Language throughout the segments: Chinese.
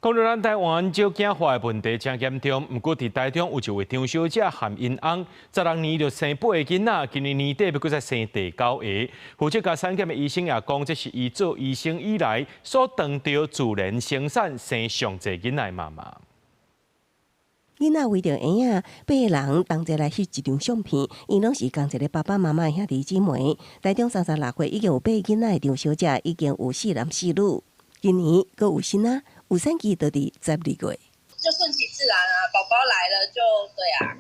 講到咱台灣少子化的問題真嚴重，不過在台中有一位張小姐含因翁，12年就生8個囡仔，今年年底要擱再生第9個。負責甲產檢的醫生也講，這是伊做醫生以來所當到自然生產生上濟囡仔的媽媽。囡仔為着嬰仔，8個人同齊來翕一張相片，因攏是同一個爸爸媽媽的兄弟姊妹。台中36歲已經有8個囡仔的張小姐，已經有4男4女，今年閣有新仔。有產期都伫12月，就順其自然啊，寶寶來了就對啊，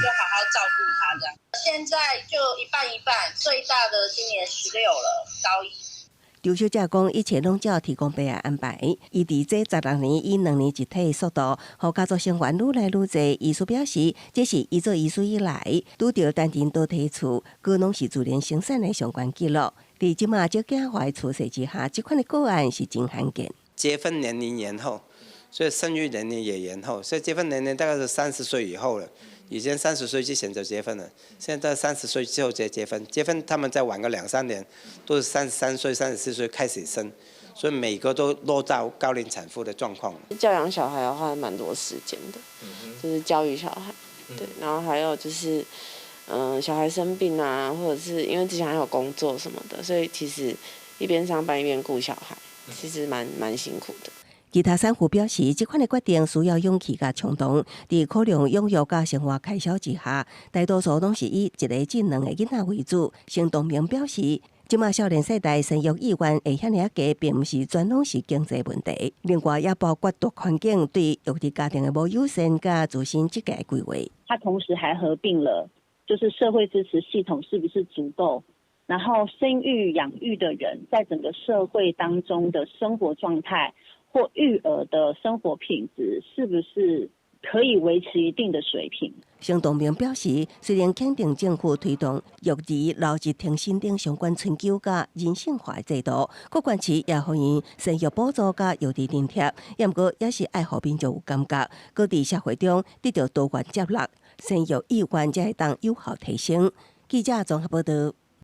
就好好照顧他這樣。現在就一半一半，最大的今年16了，高1。張小姐講，一切攏照提供備案安排，伊佇這16年以2年一體的速度，互家族成員愈來愈濟。醫師表示，這是伊做醫師以來拄到單親倒退厝，佮攏是自然生產的相關記錄。佇即馬少子化的趨勢之下，這款的個案是真罕見。結婚年齡延後，所以生育年齡也延後，所以結婚年齡大概是30歲以後了。以前30歲就選擇結婚了，現在30歲之後再結婚。結婚他們再晚個2-3年，都是33歲、34歲開始生，所以每個都落到高齡產婦的狀況。教養小孩的話，蠻多時間的，就是教育小孩，對，然後還有就是，小孩生病啊，或者是因為之前還有工作什麼的，所以其實一邊上班一邊顧小孩。其實蠻辛苦的。其他產婦表示，這款的決定需要勇氣甲衝動，在考量養育甲生活開銷之下，大多數攏是以一個至2個囡仔為主。陳東明表示，即馬少年世代生育意願會遐爾低，並不是全攏是經濟問題，另外也包括大環境對育兒家庭的無優先甲自身這個規劃。它同時還合併了，就是社會支持系統是不是足夠？然後生育養育的人在整個社會當中的生活狀態或育兒的生活品質是不是可以維持一定的水平？張東明表示，雖然肯定政府推動育兒留職停薪等相關春秋甲人性化制度，各縣市也予伊生育補助甲育兒津貼，不過也是愛互民眾有感覺，擱佇社會中得到多元接納，生育意願才會當有效提升。記者綜合報道。